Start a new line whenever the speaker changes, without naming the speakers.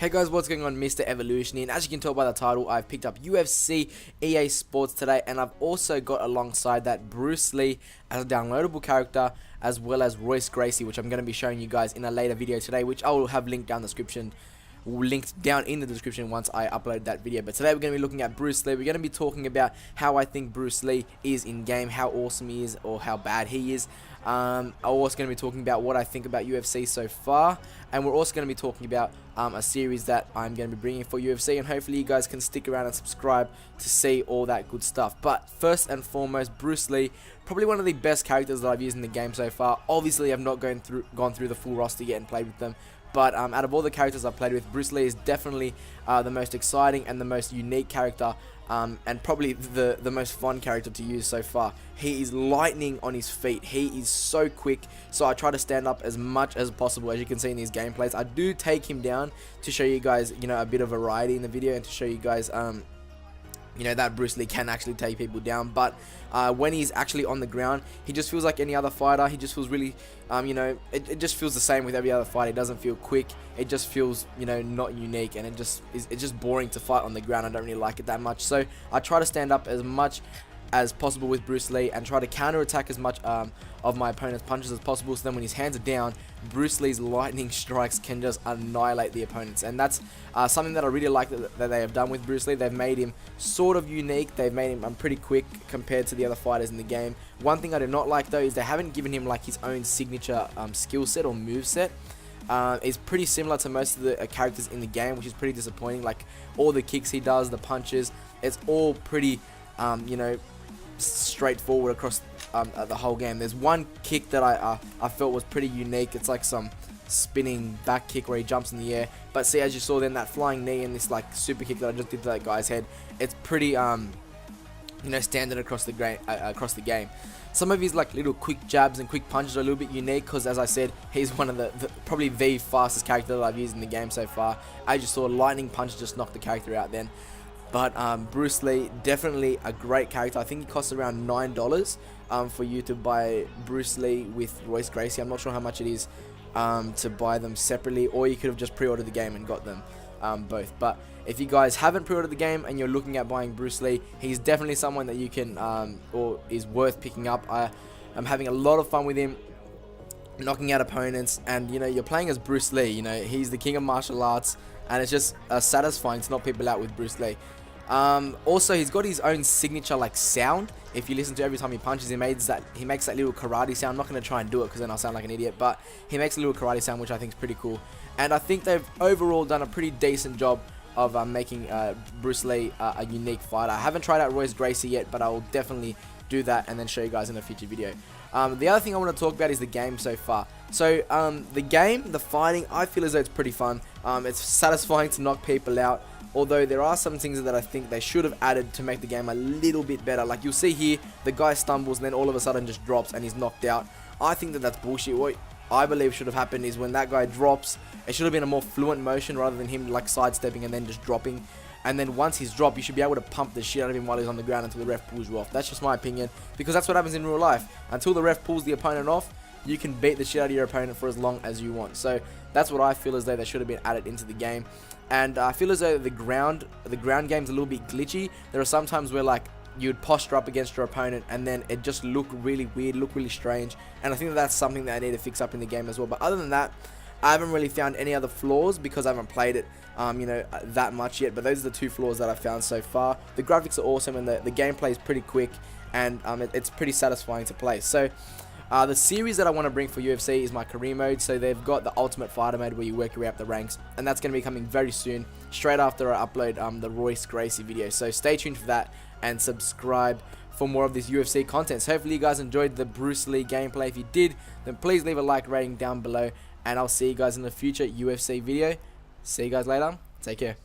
Hey guys, what's going on? Mr. Evolution here, and as you can tell by the title, I've picked up UFC EA Sports today, and I've also got alongside that Bruce Lee as a downloadable character, as well as Royce Gracie, which I'm going to be showing you guys in a later video today, which I will have linked down in the description once I upload that video. But today we're going to be looking at Bruce Lee. We're going to be talking about how I think Bruce Lee is in game, how awesome he is, or how bad he is. I'm also going to be talking about what I think about UFC so far, and we're also going to be talking about a series that I'm going to be bringing for UFC, and hopefully you guys can stick around and subscribe to see all that good stuff. But first and foremost, Bruce Lee, probably one of the best characters that I've used in the game so far. Obviously I've not gone through the full roster yet and played with them, but out of all the characters I've played with, Bruce Lee is definitely the most exciting and the most unique character, and probably the most fun character to use so far. He is lightning on his feet. He is so quick, so I try to stand up as much as possible. As you can see in these gameplays, I do take him down to show you guys, a bit of variety in the video, and to show you guys that Bruce Lee can actually take people down. But when he's actually on the ground, he just feels like any other fighter. He just feels really, it just feels the same with every other fight. It doesn't feel quick. It just feels, not unique, and it's just boring to fight on the ground. I don't really like it that much. So I try to stand up as much as possible with Bruce Lee and try to counterattack as much of my opponent's punches as possible, so then when his hands are down, Bruce Lee's lightning strikes can just annihilate the opponents. And that's something that I really like that they have done with Bruce Lee. They've made him sort of unique. They've made him pretty quick compared to the other fighters in the game. One thing I do not like though is they haven't given him like his own signature skill set or move set. It's pretty similar to most of the characters in the game, which is pretty disappointing. Like all the kicks he does, the punches, it's all pretty straightforward across the whole game. There's one kick that I felt was pretty unique. It's like some spinning back kick where he jumps in the air. But see, as you saw then, that flying knee and this like super kick that I just did to that guy's head, it's pretty standard across the game. Some of his like little quick jabs and quick punches are a little bit unique because, as I said, he's one of probably the fastest character that I've used in the game so far. As you saw, lightning punch just knocked the character out then. But Bruce Lee, definitely a great character. I think it costs around $9 for you to buy Bruce Lee with Royce Gracie. I'm not sure how much it is to buy them separately, or you could have just pre-ordered the game and got them both. But if you guys haven't pre-ordered the game and you're looking at buying Bruce Lee, he's definitely someone that you can or is worth picking up. I'm having a lot of fun with him, knocking out opponents, and you're playing as Bruce Lee. He's the king of martial arts, and it's just satisfying to knock people out with Bruce Lee. Also, he's got his own signature like sound. If you listen to every time he punches, he makes that little karate sound. I'm not going to try and do it because then I'll sound like an idiot, but he makes a little karate sound, which I think is pretty cool. And I think they've overall done a pretty decent job of making Bruce Lee a unique fighter. I haven't tried out Royce Gracie yet, but I will definitely do that and then show you guys in a future video. The other thing I want to talk about is the game so far. So the fighting, I feel as though it's pretty fun. It's satisfying to knock people out, although there are some things that I think they should have added to make the game a little bit better. Like you'll see here, the guy stumbles and then all of a sudden just drops and he's knocked out. I think that's bullshit. What I believe should have happened is when that guy drops, it should have been a more fluent motion rather than him like sidestepping and then just dropping. And then once he's dropped, you should be able to pump the shit out of him while he's on the ground until the ref pulls you off. That's just my opinion, because that's what happens in real life. Until the ref pulls the opponent off, you can beat the shit out of your opponent for as long as you want. So that's what I feel as though they should have been added into the game. And I feel as though the ground game's a little bit glitchy. There are some times where like you'd posture up against your opponent and then it just looked really weird, looked really strange. And I think that's something that I need to fix up in the game as well. But other than that, I haven't really found any other flaws because I haven't played it that much yet. But those are the two flaws that I've found so far. The graphics are awesome and the gameplay is pretty quick, and it's pretty satisfying to play. So the series that I want to bring for UFC is my career mode. So they've got the Ultimate Fighter mode where you work your way up the ranks, and that's going to be coming very soon, straight after I upload the Royce Gracie video. So stay tuned for that and subscribe for more of this UFC content. So hopefully you guys enjoyed the Bruce Lee gameplay. If you did, then please leave a like rating down below, and I'll see you guys in the future UFC video. See you guys later. Take care.